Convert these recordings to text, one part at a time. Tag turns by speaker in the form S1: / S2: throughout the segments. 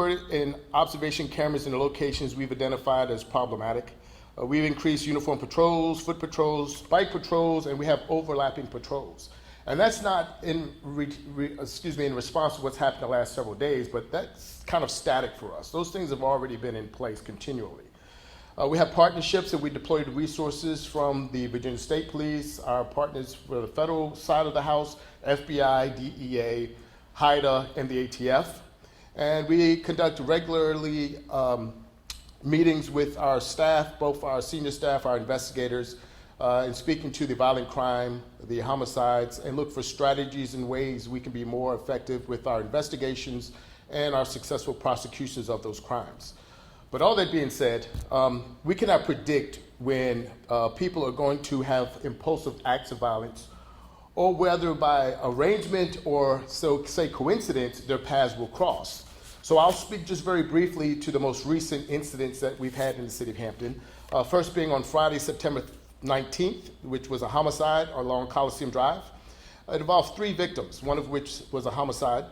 S1: and observation cameras in the locations we've identified as problematic. We've increased uniform patrols, foot patrols, bike patrols, and we have overlapping patrols. And that's not in response to what's happened the last several days, but that's kind of static for us. Those things have already been in place continually. We have partnerships that we deployed resources from the Virginia State Police, our partners for the federal side of the house, FBI, DEA, HIDA, and the ATF. And we conduct regularly meetings with our staff, both our senior staff, our investigators, in speaking to the violent crime, the homicides, and look for strategies and ways we can be more effective with our investigations and our successful prosecutions of those crimes. But all that being said, we cannot predict when people are going to have impulsive acts of violence, or whether by arrangement or say coincidence, their paths will cross. So I'll speak just very briefly to the most recent incidents that we've had in the city of Hampton. First being on Friday, September 19th, which was a homicide along Coliseum Drive. It involved 3 victims, one of which was a homicide.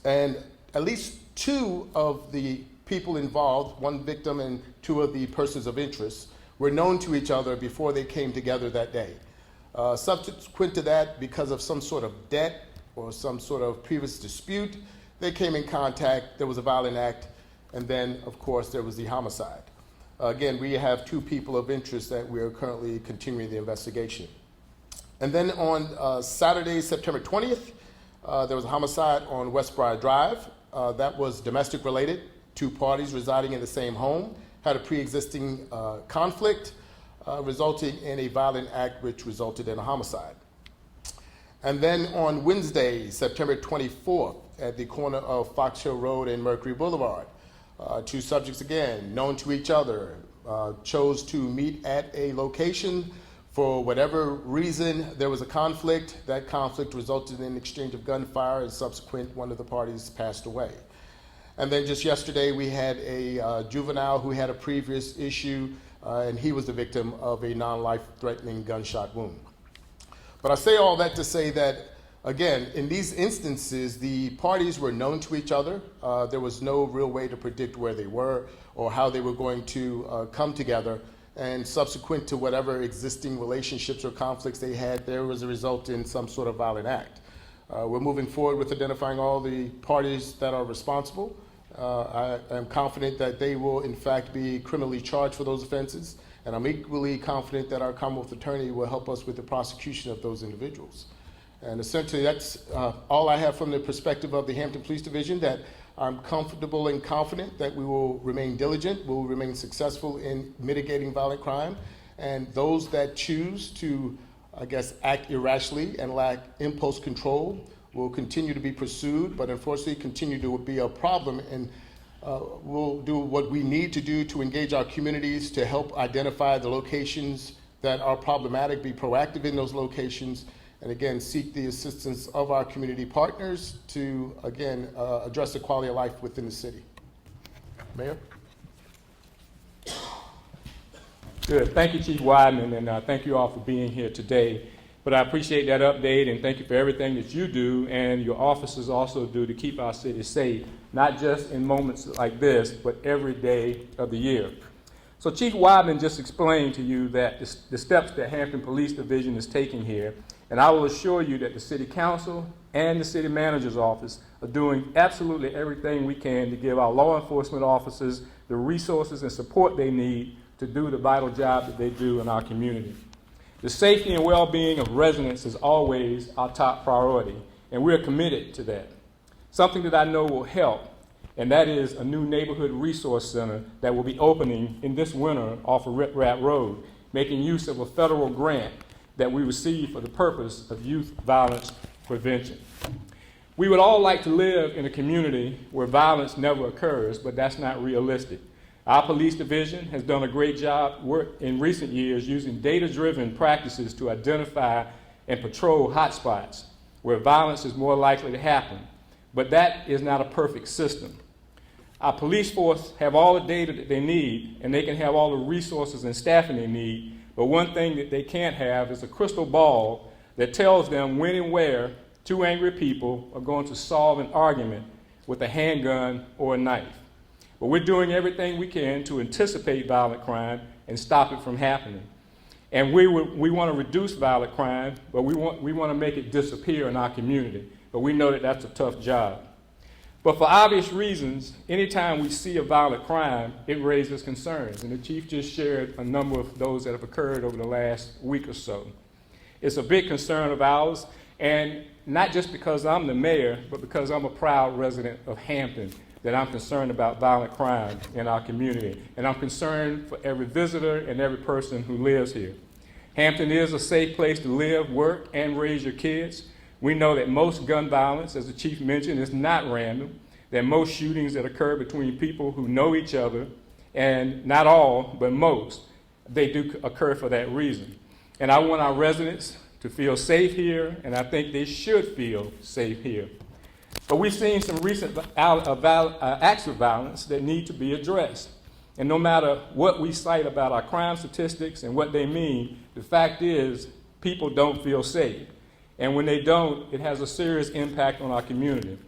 S1: And at least 2 of the people involved, 1 victim and 2 of the persons of interest, were known to each other before they came together that day. Subsequent to that, because of some sort of debt or some sort of previous dispute, they came in contact, there was a violent act, and then, of course, there was the homicide. Again, we have 2 people of interest that we are currently continuing the investigation. And then on Saturday, September 20th, there was a homicide on Westbriar Drive. That was domestic related. 2 parties residing in the same home had a pre-existing conflict, resulting in a violent act which resulted in a homicide. And then on Wednesday, September 24th, at the corner of Fox Hill Road and Mercury Boulevard, 2 subjects, again, known to each other, chose to meet at a location. For whatever reason, there was a conflict. That conflict resulted in an exchange of gunfire, and subsequent, one of the parties passed away. And then just yesterday, we had a juvenile who had a previous issue, and he was the victim of a non-life-threatening gunshot wound. But I say all that to say that, again, in these instances, the parties were known to each other. There was no real way to predict where they were or how they were going to come together. And subsequent to whatever existing relationships or conflicts they had, there was a result in some sort of violent act. We're moving forward with identifying all the parties that are responsible. I am confident that they will, in fact, be criminally charged for those offenses. And I'm equally confident that our Commonwealth Attorney will help us with the prosecution of those individuals. And essentially, that's all I have from the perspective of the Hampton Police Division, that I'm comfortable and confident that we will remain diligent, we will remain successful in mitigating violent crime, and those that choose to, I guess, act irrationally and lack impulse control will continue to be pursued, but unfortunately continue to be a problem, and we'll do what we need to do to engage our communities to help identify the locations that are problematic, be proactive in those locations, and again, seek the assistance of our community partners to, again, address the quality of life within the city. Mayor?
S2: Good. Thank you, Chief Wideman, and thank you all for being here today. But I appreciate that update, and thank you for everything that you do and your officers also do to keep our city safe, not just in moments like this, but every day of the year. So Chief Wideman just explained to you that the steps that Hampton Police Division is taking here, and I will assure you that the City Council and the City Manager's Office are doing absolutely everything we can to give our law enforcement officers the resources and support they need to do the vital job that they do in our community. The safety and well-being of residents is always our top priority, and we're committed to that. Something that I know will help, and that is a new neighborhood resource center that will be opening in this winter off of Rip Rap Road, making use of a federal grant that we received for the purpose of youth violence prevention. We would all like to live in a community where violence never occurs, but that's not realistic. Our police division has done a great job in recent years using data-driven practices to identify and patrol hotspots where violence is more likely to happen, but that is not a perfect system. Our police force have all the data that they need, and they can have all the resources and staffing they need, but one thing that they can't have is a crystal ball that tells them when and where 2 angry people are going to solve an argument with a handgun or a knife. But we're doing everything we can to anticipate violent crime and stop it from happening. And we want to reduce violent crime, but we want to make it disappear in our community. But we know that that's a tough job. But for obvious reasons, anytime we see a violent crime, it raises concerns. And the chief just shared a number of those that have occurred over the last week or so. It's a big concern of ours, and not just because I'm the mayor, but because I'm a proud resident of Hampton, that I'm concerned about violent crime in our community. And I'm concerned for every visitor and every person who lives here. Hampton is a safe place to live, work, and raise your kids. We know that most gun violence, as the chief mentioned, is not random, that most shootings that occur between people who know each other, and not all, but most, they do occur for that reason. And I want our residents to feel safe here, and I think they should feel safe here. But we've seen some recent acts of violence that need to be addressed. And no matter what we cite about our crime statistics and what they mean, the fact is people don't feel safe. And when they don't, it has a serious impact on our community.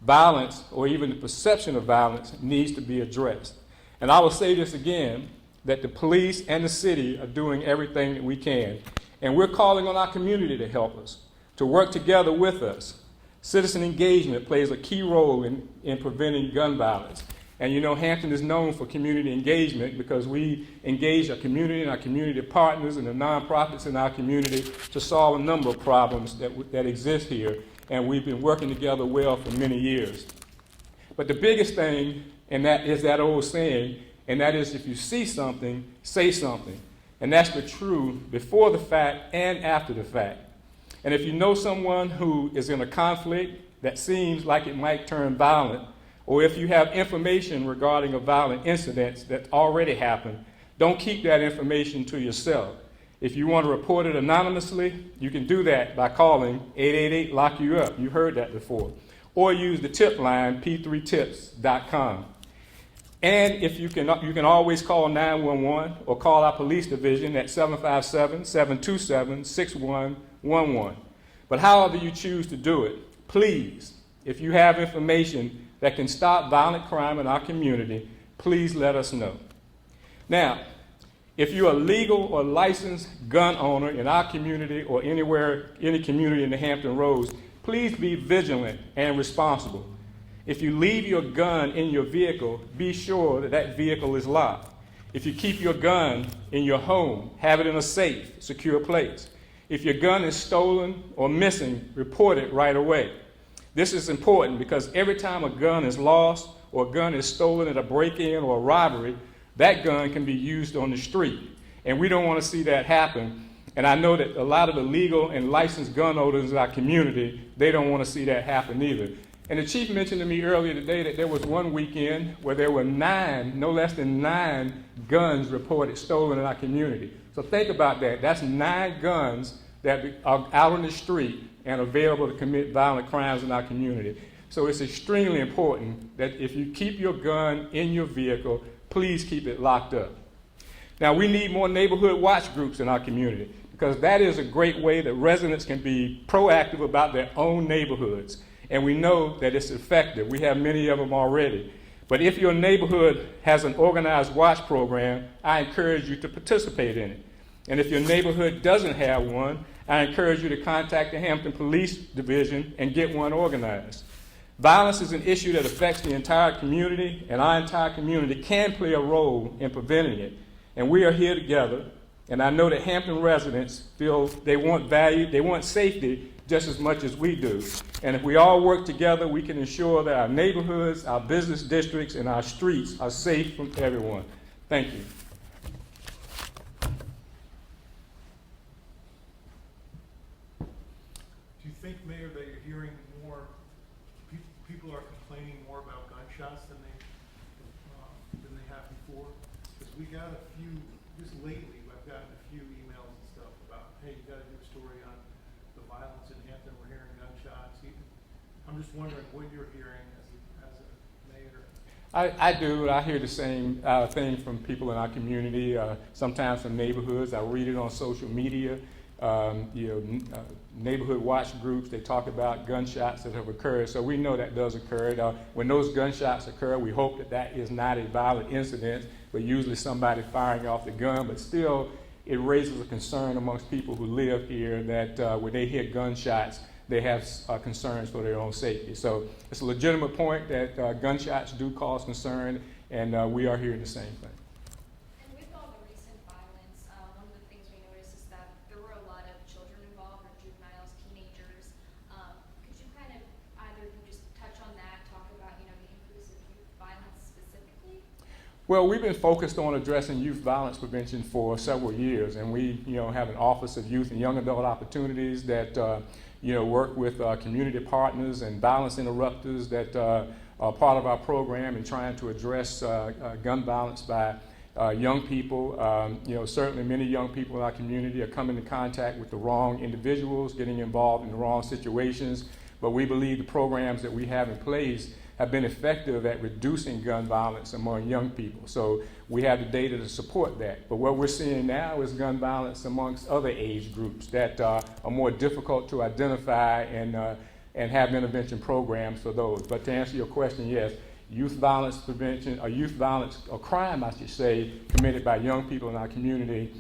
S2: Violence, or even the perception of violence, needs to be addressed. And I will say this again, that the police and the city are doing everything that we can. And we're calling on our community to help us, to work together with us. Citizen engagement plays a key role in preventing gun violence. And you know, Hampton is known for community engagement because we engage our community and our community partners and the nonprofits in our community to solve a number of problems that exist here. And we've been working together well for many years. But the biggest thing, and that is that old saying, and that is if you see something, say something. And that's the truth before the fact and after the fact. And if you know someone who is in a conflict that seems like it might turn violent, or if you have information regarding a violent incident that already happened, don't keep that information to yourself. If you want to report it anonymously, you can do that by calling 888-LOCK-YOU-UP. You've heard that before. Or use the tip line, p3tips.com. And if you can always call 911 or call our police division at 757-727-6111. But however you choose to do it, please, if you have information that can stop violent crime in our community, please let us know. Now, if you're a legal or licensed gun owner in our community or anywhere, any community in the Hampton Roads, please be vigilant and responsible. If you leave your gun in your vehicle, be sure that that vehicle is locked. If you keep your gun in your home, have it in a safe, secure place. If your gun is stolen or missing, report it right away. This is important because every time a gun is lost or a gun is stolen at a break-in or a robbery, that gun can be used on the street. And we don't want to see that happen. And I know that a lot of the legal and licensed gun owners in our community, they don't want to see that happen either. And the chief mentioned to me earlier today that there was one weekend where there were no less than 9 guns reported stolen in our community. So think about that. That's 9 guns that are out on the street and available to commit violent crimes in our community. So it's extremely important that if you keep your gun in your vehicle, please keep it locked up. Now, we need more neighborhood watch groups in our community because that is a great way that residents can be proactive about their own neighborhoods. And we know that it's effective. We have many of them already. But if your neighborhood has an organized watch program, I encourage you to participate in it. And if your neighborhood doesn't have one, I encourage you to contact the Hampton Police Division and get one organized. Violence is an issue that affects the entire community, and our entire community can play a role in preventing it. And we are here together, and I know that Hampton residents feel they want value, they want safety just as much as we do. And if we all work together, we can ensure that our neighborhoods, our business districts, and our streets are safe from everyone. Thank you.
S3: Do you think, Mayor, that you're hearing more, people are complaining more about gunshots than they have before? Because we got a few, just lately, I've gotten a few emails and stuff about, hey, you got to do a story on the violence in Hampton, we're hearing gunshots. I'm just wondering what you're hearing as a mayor.
S2: I do. I hear the same thing from people in our community, sometimes from neighborhoods. I read it on social media. neighborhood watch groups. They talk about gunshots that have occurred, so we know that does occur. When those gunshots occur, we hope that that is not a violent incident, but usually somebody firing off the gun. But still, it raises a concern amongst people who live here that when they hear gunshots, they have concerns for their own safety. So it's a legitimate point that gunshots do cause concern, and we are hearing the same thing.
S4: And with all the recent violence, one of the things we noticed is that there were a lot of children involved, or juveniles, teenagers. Could you kind of either of you just touch on that, talk about the increase of youth violence specifically?
S2: Well, we've been focused on addressing youth violence prevention for several years, and we have an Office of Youth and Young Adult Opportunities that work with community partners and violence interrupters that are part of our program in trying to address gun violence by young people. Certainly many young people in our community are coming in contact with the wrong individuals, getting involved in the wrong situations, but we believe the programs that we have in place have been effective at reducing gun violence among young people. So we have the data to support that. But what we're seeing now is gun violence amongst other age groups that are more difficult to identify and have intervention programs for those. But to answer your question, yes, youth violence prevention, or crime, I should say, committed by young people in our community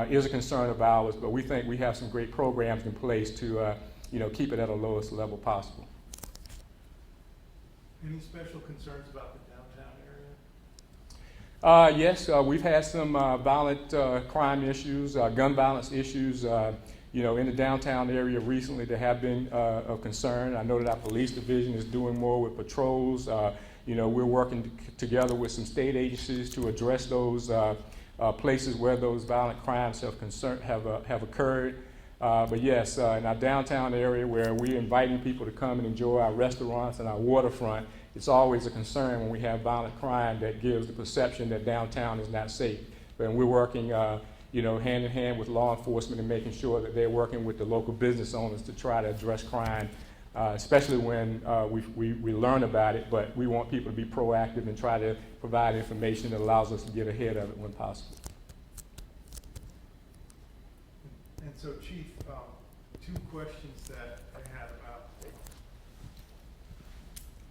S2: is a concern of ours, but we think we have some great programs in place to keep it at the lowest level possible.
S3: Any special concerns about the downtown area?
S2: Yes, we've had some violent crime issues, gun violence issues, in the downtown area recently that have been of concern. I know that our police division is doing more with patrols. We're working together with some state agencies to address those places where those violent crimes have occurred. But yes, in our downtown area where we're inviting people to come and enjoy our restaurants and our waterfront, it's always a concern when we have violent crime that gives the perception that downtown is not safe. And we're working, hand in hand with law enforcement and making sure that they're working with the local business owners to try to address crime, especially when we learn about it. But we want people to be proactive and try to provide information that allows us to get ahead of it when possible.
S3: And so, Chief, two questions that I had about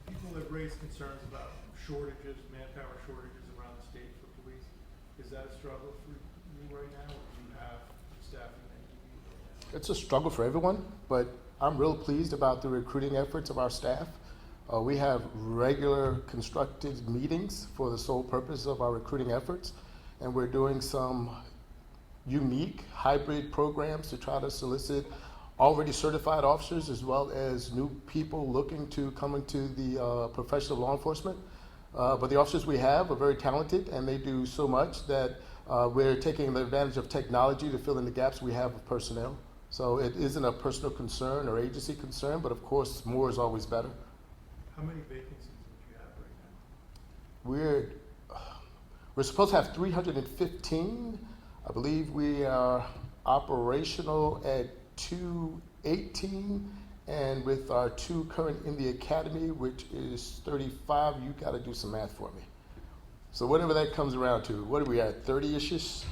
S3: people have raised concerns about shortages, manpower shortages around the state for police. Is that a struggle for you right now, or do you have staffing that you need right now?
S1: It's a struggle for everyone, but I'm real pleased about the recruiting efforts of our staff. We have regular constructed meetings for the sole purpose of our recruiting efforts, and we're doing some unique hybrid programs to try to solicit already certified officers as well as new people looking to come into the profession of law enforcement. But the officers we have are very talented, and they do so much that we're taking advantage of technology to fill in the gaps we have of personnel. So it isn't a personal concern or agency concern, but of course more is always better.
S3: How many vacancies would you have right now?
S1: We're supposed to have 315. I believe we are operational at 218, and with our two current in the academy, which is 35, you got to do some math for me. So whatever that comes around to, what are we at, 30-ish?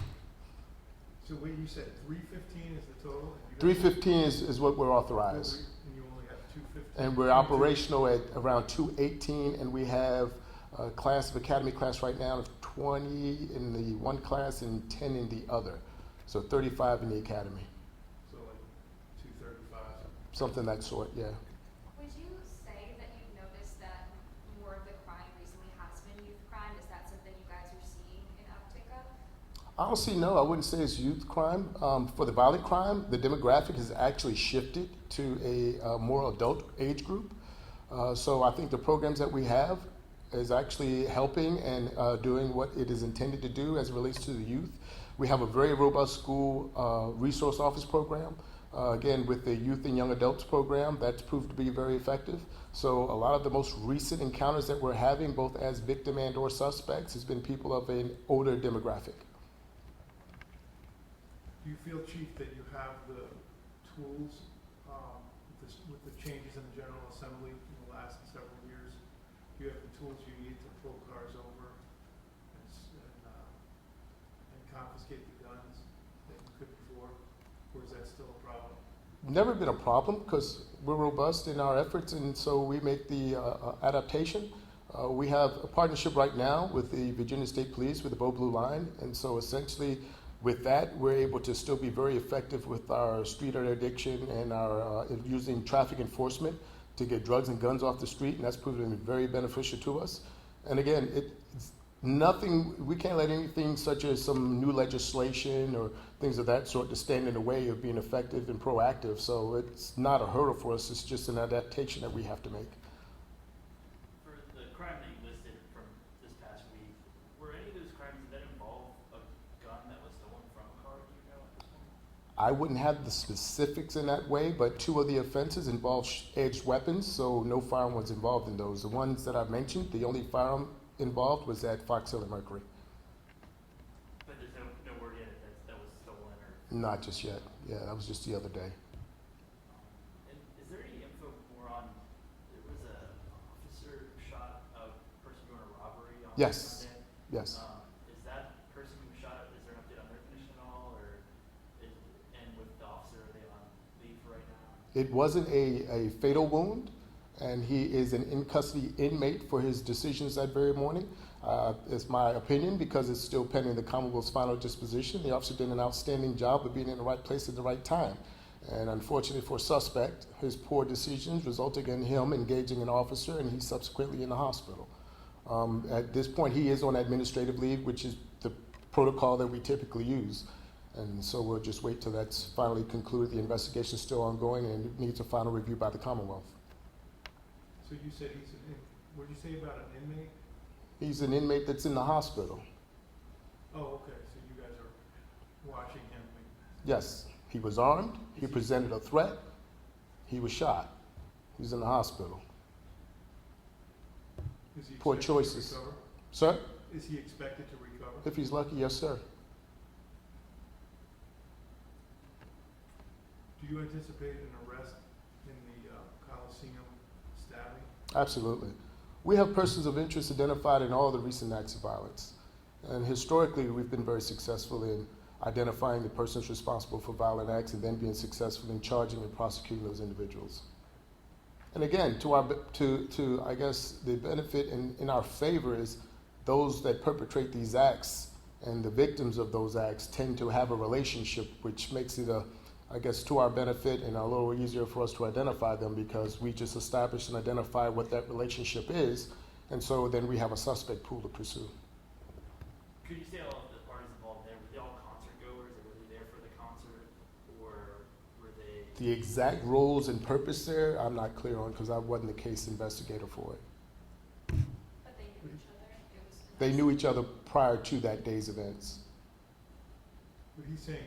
S3: So what you said, 315 is the total?
S1: 315 is what we're authorized.
S3: And you only have 215?
S1: And we're operational at around 218, and we have a class of academy class right now of 20 in the one class and 10 in the other. So 35 in the academy.
S3: So like 235?
S1: Something that sort, yeah.
S4: Would you say that you've noticed that more of the crime recently has been youth crime? Is that something you guys are seeing an uptick of?
S1: Honestly, no, I wouldn't say it's youth crime. For the violent crime, the demographic has actually shifted to a more adult age group. So I think the programs that we have is actually helping and doing what it is intended to do as it relates to the youth. We have a very robust school resource office program. Again, with the youth and young adults program, that's proved to be very effective. So a lot of the most recent encounters that we're having, both as victim and or suspects, has been people of an older demographic.
S3: Do you feel, Chief, that you have the tools with the changes in the General Assembly in the last several years? Do you have the tools you need to pull cars over and confiscate the guns that you could before? Or is that still
S1: never been a problem because we're robust in our efforts, and so we make the adaptation. We have a partnership right now with the Virginia State Police with the Bow Blue Line, and so essentially with that, we're able to still be very effective with our street interdiction and our using traffic enforcement to get drugs and guns off the street, and that's proven to be very beneficial to us. And again, it's nothing, we can't let anything such as some new legislation or things of that sort to stand in the way of being effective and proactive. So it's not a hurdle for us, it's just an adaptation that we have to make.
S5: For the crime that you listed from this past week, were any of those crimes that involve a gun that was stolen from a car, do you know at this point?
S1: I wouldn't have the specifics in that way, but 2 of the offenses involved edged weapons, so no firearm was involved in those. The ones that I mentioned, the only firearm involved was at Fox Hill and Mercury.
S5: But there's no word yet if that was stolen or.
S1: Not just yet. Yeah, that was just the other day.
S5: And is there any info more on? There was a officer shot a person doing a robbery on
S1: Yes.
S5: Sunday.
S1: Yes.
S5: Is that person who was shot? Is there an update on their condition at all, and with the officer, are they on leave right now?
S1: It wasn't a fatal wound, and he is an in-custody inmate for his decisions that very morning. It's my opinion, because it's still pending the Commonwealth's final disposition. The officer did an outstanding job of being in the right place at the right time. And unfortunately for a suspect, his poor decisions resulted in him engaging an officer, and he's subsequently in the hospital. At this point, he is on administrative leave, which is the protocol that we typically use. And so we'll just wait till that's finally concluded. The investigation is still ongoing, and it needs a final review by the Commonwealth.
S3: So you said what did you say about an inmate?
S1: He's an inmate that's in the hospital.
S3: Oh, okay, so you guys are watching him.
S1: Yes, he was armed, he presented a threat, he was shot. He's in the hospital.
S3: Is he
S1: Poor
S3: expected
S1: choices.
S3: to recover?
S1: Sir,
S3: Is he expected to recover?
S1: if he's lucky, yes, sir.
S3: Do you anticipate an arrest in the Coliseum stabbing?
S1: Absolutely. We have persons of interest identified in all the recent acts of violence. And historically, we've been very successful in identifying the persons responsible for violent acts and then being successful in charging and prosecuting those individuals. And again, to I guess, the benefit in our favor is those that perpetrate these acts and the victims of those acts tend to have a relationship, which makes it I guess, to our benefit and a little easier for us to identify them, because we just establish and identify what that relationship is, and so then we have a suspect pool to pursue.
S5: Could you say all of the parties involved there, were they all concert goers, or were they there for the concert, or were they?
S1: The exact roles and purpose there, I'm not clear on, because I wasn't the case investigator for it.
S4: But they knew each other? It was
S1: They knew each other prior to that day's events.
S3: But he's saying,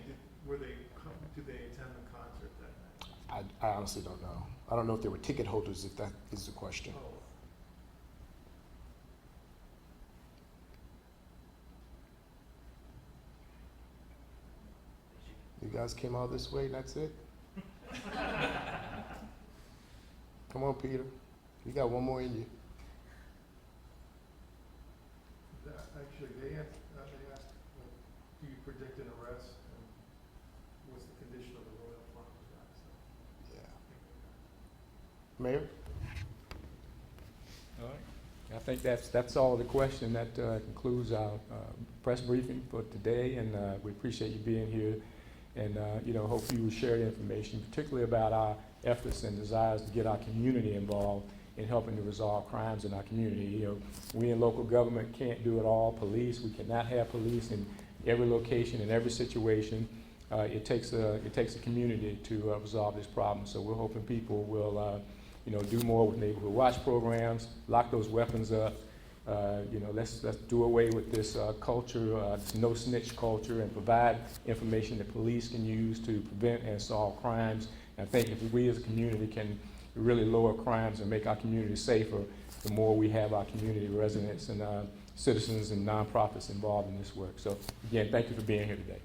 S3: did they attend the concert that night?
S1: I honestly don't know. I don't know if they were ticket holders, if that is the question.
S3: Oh.
S1: You guys came all this way and that's it? Come on, Peter. You got one more in you.
S3: Actually, they asked, do you predict an arrest? And what's the condition of the road up front of that? So,
S1: Yeah. Mayor?
S2: All right. I think that's all the question. That concludes our press briefing for today, and we appreciate you being here. And hope you will share the information, particularly about our efforts and desires to get our community involved in helping to resolve crimes in our community. We in local government can't do it all. Police, we cannot have police in every location, in every situation. It takes a community to resolve this problem. So we're hoping people will do more with neighborhood watch programs, lock those weapons up. Let's do away with this culture, this no snitch culture, and provide information that police can use to prevent and solve crimes. And I think if we as a community can really lower crimes and make our community safer, the more we have our community residents and citizens and nonprofits involved in this work. So again, thank you for being here today.